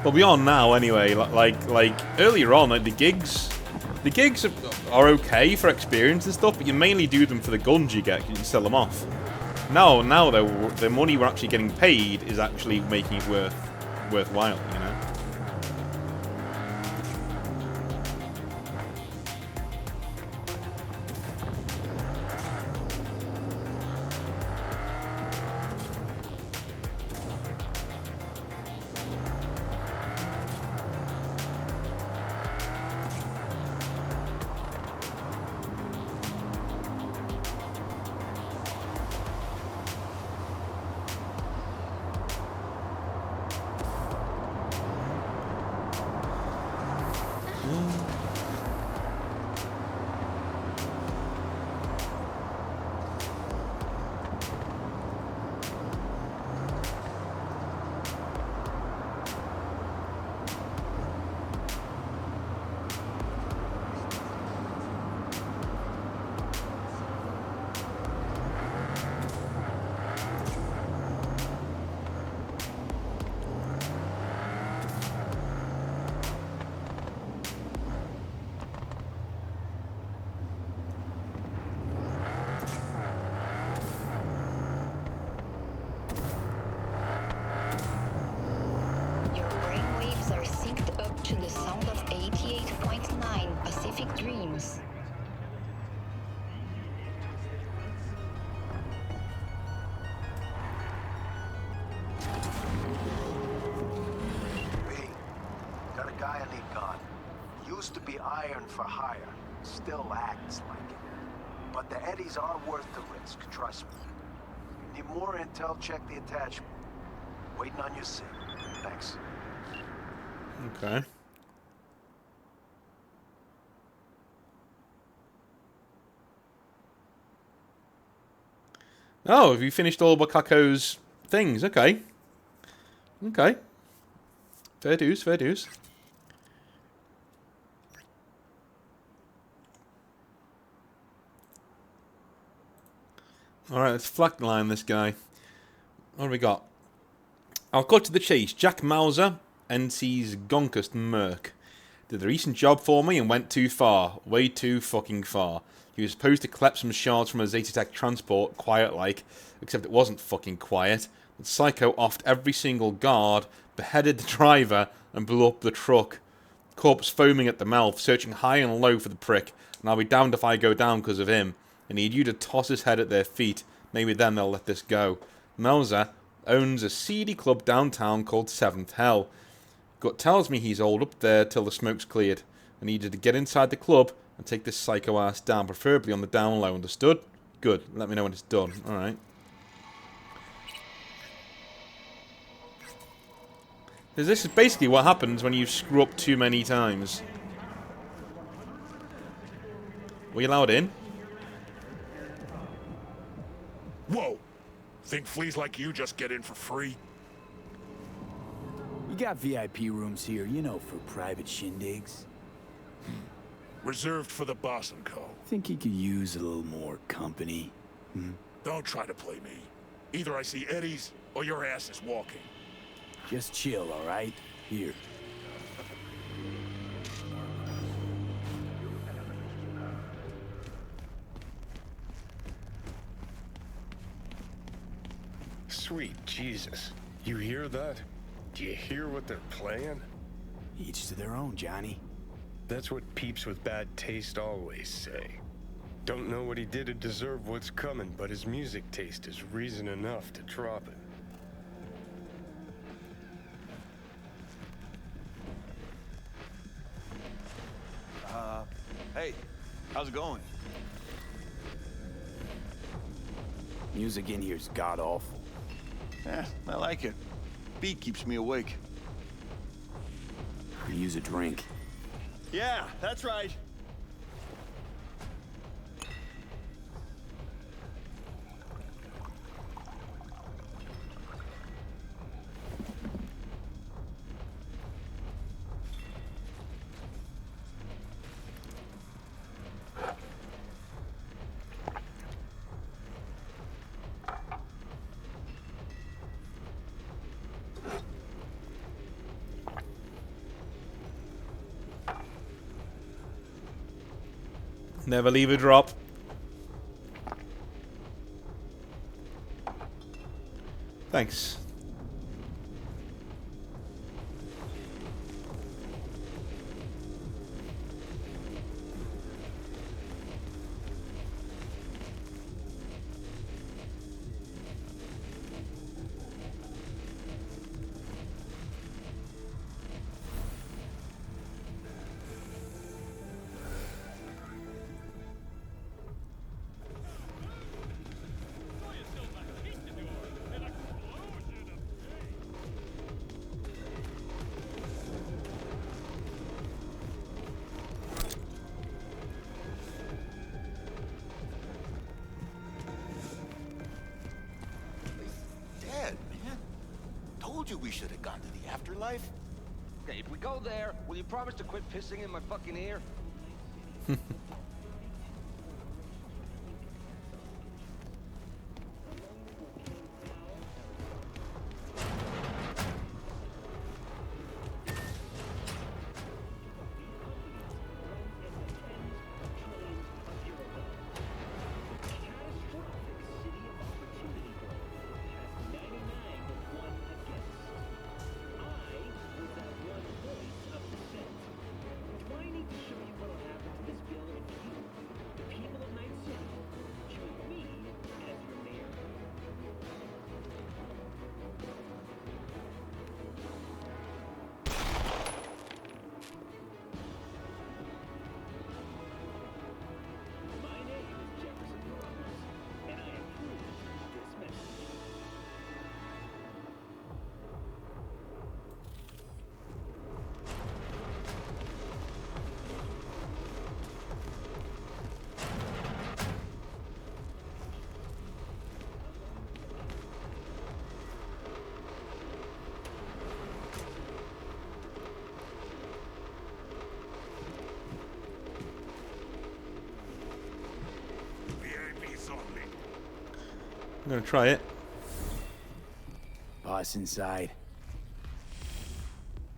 But we are now anyway. Like earlier on, like the gigs are okay for experience and stuff, but you mainly do them for the guns you get. You can sell them off. Now though, the money we're actually getting paid is actually making it worthwhile. You know. Your brainwaves are synced up to the sound of 88.9 Pacific Dreams. B, got a guy I need gone. Used to be iron for hire. Still acts like it. But the eddies are worth the risk, trust me. Need more intel, check the attachment. Waiting on your SIG. Thanks. Okay. Oh, have you finished all Bakako's things? Okay. Okay. Fair dues, fair dues. Alright, let's flatline this guy. What do we got? I'll cut to the chase. Jack Mauser, NC's Gonkest Merc. Did a recent job for me and went too far. Way too fucking far. He was supposed to collect some shards from a Zetatech transport, quiet-like, except it wasn't fucking quiet. The psycho offed every single guard, beheaded the driver, and blew up the truck. Corpse foaming at the mouth, searching high and low for the prick, and I'll be damned if I go down because of him. I need you to toss his head at their feet. Maybe then they'll let this go. Mauser owns a seedy club downtown called Seventh Hell. Gut tells me he's holed up there till the smoke's cleared. I need you to get inside the club and take this psycho ass down, preferably on the down low, understood? Good, let me know when it's done. Alright. This is basically what happens when you screw up too many times. Were you allowed in? Whoa! Think fleas like you just get in for free? We got VIP rooms here, you know, for private shindigs. Reserved for the boss and co. Think he could use a little more company? Don't try to play me. Either I see eddies, or your ass is walking. Just chill, alright? Here. Sweet Jesus. You hear that? Do you hear what they're playing? Each to their own, Johnny. That's what peeps with bad taste always say. Don't know what he did to deserve what's coming, but his music taste is reason enough to drop it. Hey, how's it going? Music in here's god-awful. Yeah, I like it. Beat keeps me awake. Use a drink. Yeah, that's right. Never leave a drop. Thanks. Dead, man. Told you we should have gone to the afterlife. Okay, if we go there, will you promise to quit pissing in my fucking ear? I'm gonna try it. Boss inside.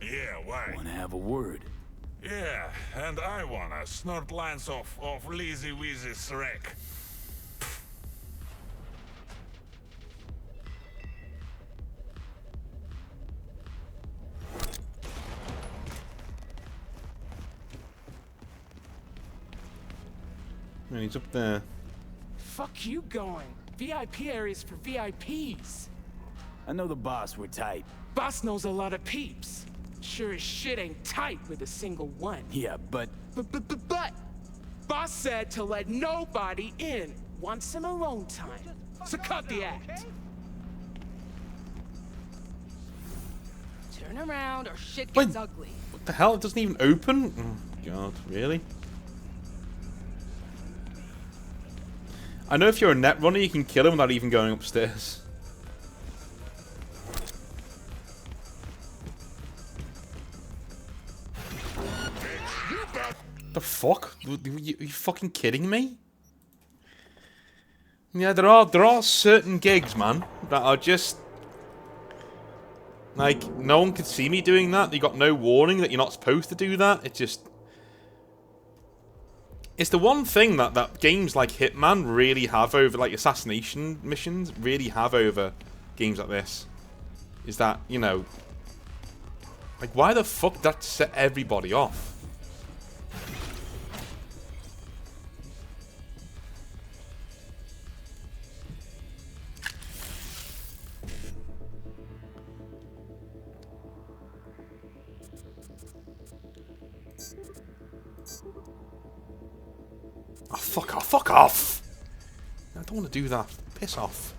Yeah, why? Wanna have a word? Yeah, and I wanna snort lines of Lizzy Weezy's wreck. Man, he's up there. Fuck you going. VIP areas for VIPs. I know the boss, we're tight. Boss knows a lot of peeps. Sure as shit ain't tight with a single one. Yeah, but... But... Boss said to let nobody in. Wants some alone time. So cut the act. Turn around or shit gets ugly. What the hell? It doesn't even open? Oh, God, really? I know if you're a net runner, you can kill him without even going upstairs. The fuck? Are you fucking kidding me? Yeah, there are certain gigs, man, that are just like no one could see me doing that. You got no warning that you're not supposed to do that. It's the one thing that games like Hitman really have over, like assassination missions, really have over games like this. Is that, you know, like why the fuck did that set everybody off? Oh, fuck off, fuck off! I don't want to do that. Piss off.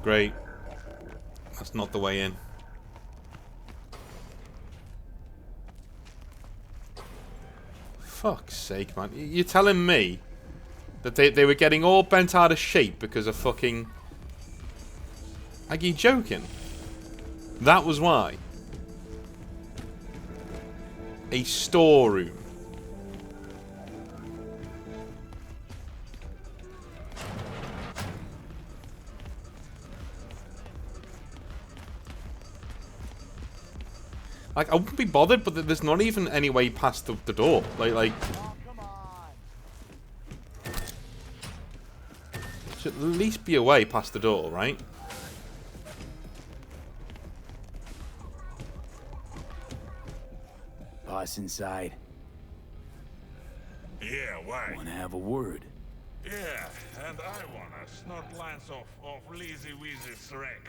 Great. That's not the way in. Fuck's sake, man. You're telling me that they were getting all bent out of shape because of fucking... Are you joking? That was why. A storeroom. Like, I wouldn't be bothered, but there's not even any way past the door. Like... Should at least be a way past the door, right? Boss inside. Yeah, why? Wanna have a word? Yeah, and I wanna snort lines of Lazy Weezy's wreck.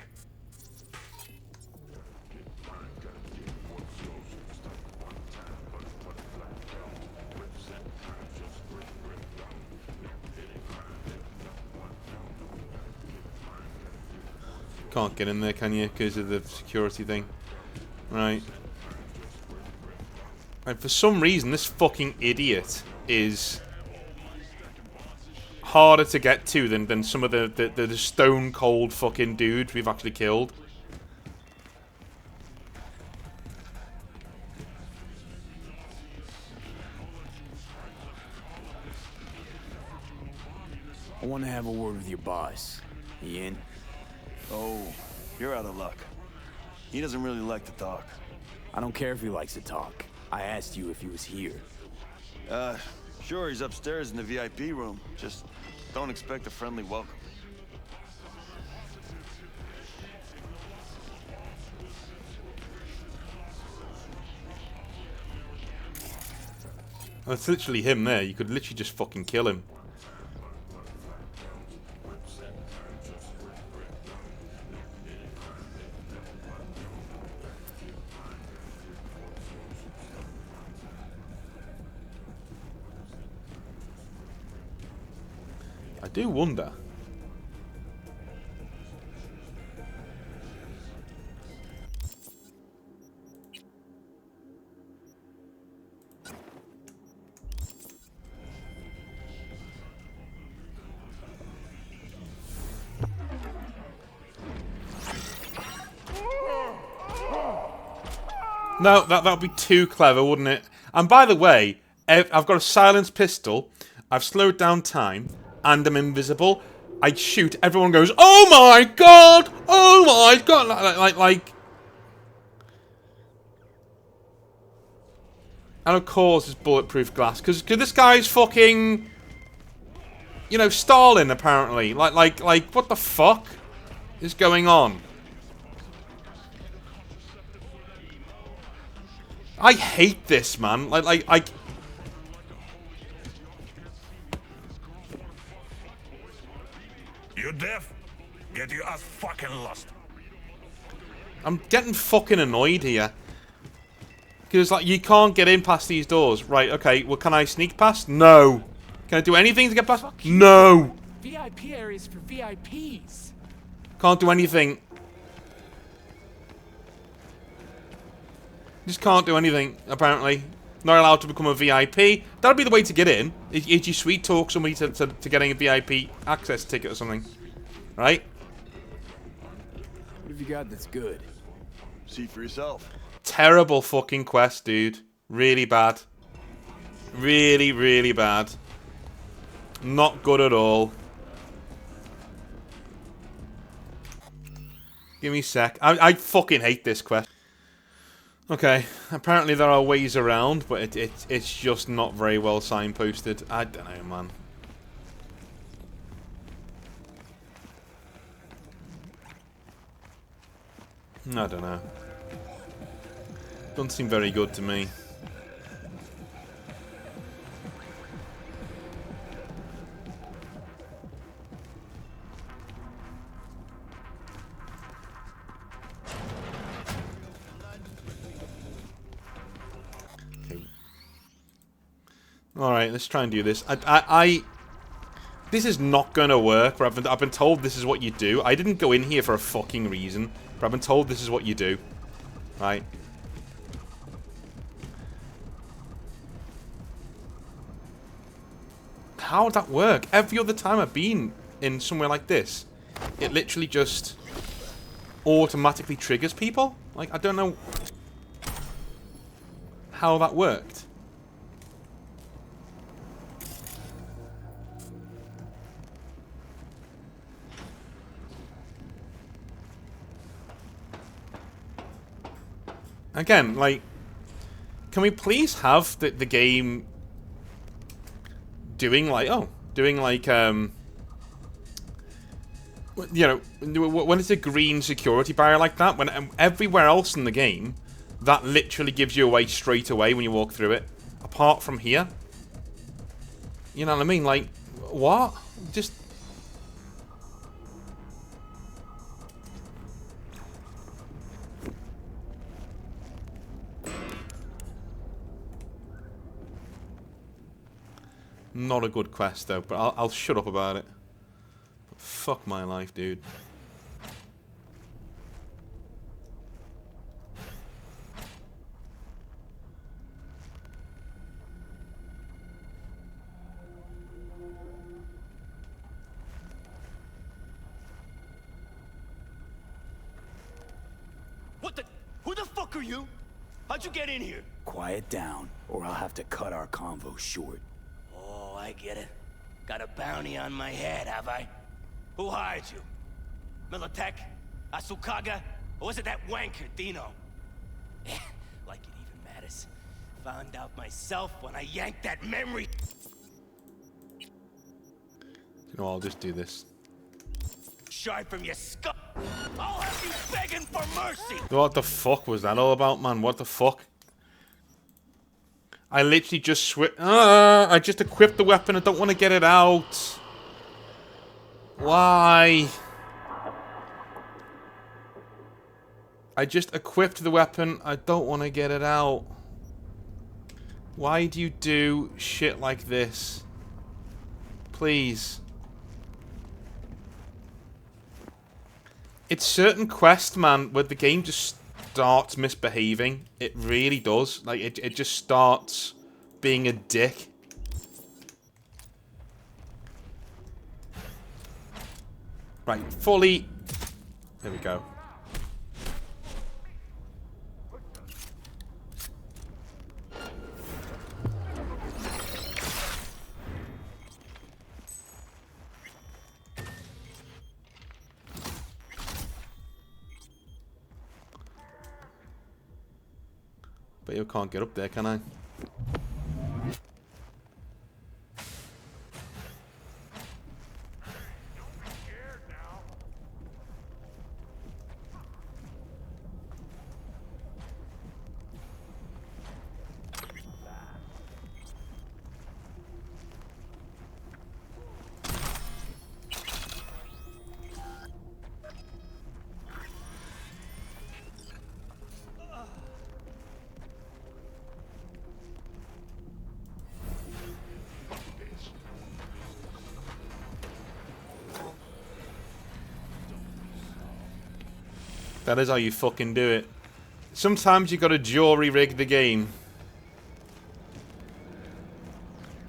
Can't get in there, can you? Because of the security thing. Right. And for some reason, this fucking idiot is harder to get to than some of the stone cold fucking dudes we've actually killed. I want to have a word with your boss. He in? Oh, you're out of luck. He doesn't really like to talk. I don't care if he likes to talk. I asked you if he was here. Sure, he's upstairs in the VIP room. Just don't expect a friendly welcome. That's literally him there. You could literally just fucking kill him. I do wonder. No, that would be too clever, wouldn't it? And by the way, I've got a silenced pistol, I've slowed down time, and I'm invisible. I shoot, everyone goes, "Oh my god! Oh my god!" Like... And of course it's bulletproof glass, because this guy's fucking... You know, Stalin, apparently. Like, what the fuck is going on? I hate this, man. Like... You deaf? Get your ass fucking lost. I'm getting fucking annoyed here. Because, like, you can't get in past these doors. Right, okay, well, can I sneak past? No. Can I do anything to get past? No. VIP areas for VIPs. Can't do anything. Just can't do anything, apparently. Not allowed to become a VIP. That'd be the way to get in. Is you sweet talk somebody to getting a VIP access ticket or something. Right? What have you got that's good? See for yourself. Terrible fucking quest, dude. Really bad. Really, really bad. Not good at all. Give me a sec. I fucking hate this quest. Okay, apparently there are ways around, but it's just not very well signposted. I don't know, man. I don't know. Doesn't seem very good to me. Alright, let's try and do this. This is not gonna work. I've been told this is what you do. I didn't go in here for a fucking reason, but I've been told this is what you do. Right. how would that work? Every other time I've been in somewhere like this, it literally just automatically triggers people. Like, I don't know how that worked. Again, like, can we please have the game doing like, you know, when it's a green security barrier like that, when everywhere else in the game, that literally gives you away straight away when you walk through it. Apart from here. You know what I mean? Like, what? Just... Not a good quest, though, but I'll shut up about it. But fuck my life, dude. What the? Who the fuck are you? How'd you get in here? Quiet down, or I'll have to cut our convo short. Oh, I get it. Got a bounty on my head, have I? Who hired you? Militech? Asukaga? Or was it that wanker, Dino? Like it even matters. Found out myself when I yanked that memory. You know, I'll just do this. Shard from your skull. I'll have you begging for mercy. What the fuck was that all about, man? What the fuck? I literally just I just equipped the weapon. I don't want to get it out. Why? I just equipped the weapon. I don't want to get it out. Why do you do shit like this? Please. It's certain quests, man, where the game just starts misbehaving. It really does. Like, it just starts being a dick. Right, fully... There we go. But you can't get up there, can I? That is how you fucking do it. Sometimes you gotta jury rig the game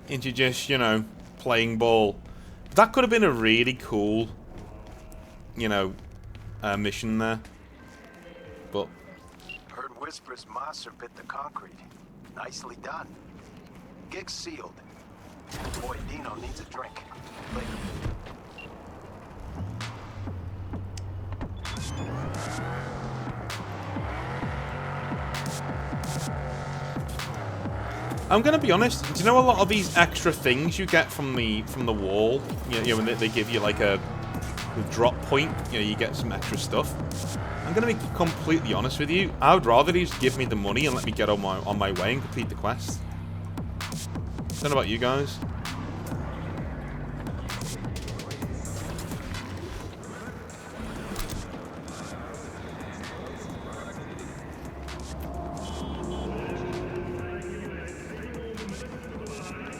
into just, you know, playing ball. That could have been a really cool, you know, mission there. But Heard whispers Master bit the concrete. Nicely done. Gig's sealed. Boy, Dino needs a drink. Later. I'm gonna be honest. Do you know a lot of these extra things you get from the wall? You know when they give you like a drop point. You know, you get some extra stuff. I'm gonna be completely honest with you. I would rather just give me the money and let me get on my way and complete the quest. I don't know about you guys.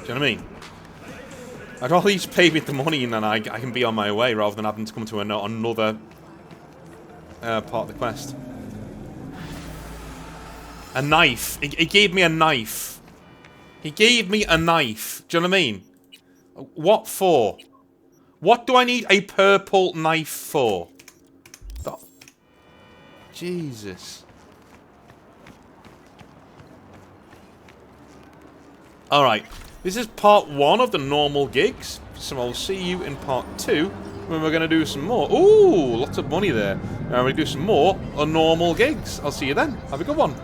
Do you know what I mean? I'd rather just pay me the money and then I can be on my way rather than having to come to another part of the quest. A knife. He gave me a knife. He gave me a knife. Do you know what I mean? What for? What do I need a purple knife for? Jesus. Alright. This is part 1 of the normal gigs. So I'll see you in part 2 when we're going to do some more. Ooh, lots of money there. Now we're going to do some more normal gigs. I'll see you then. Have a good one.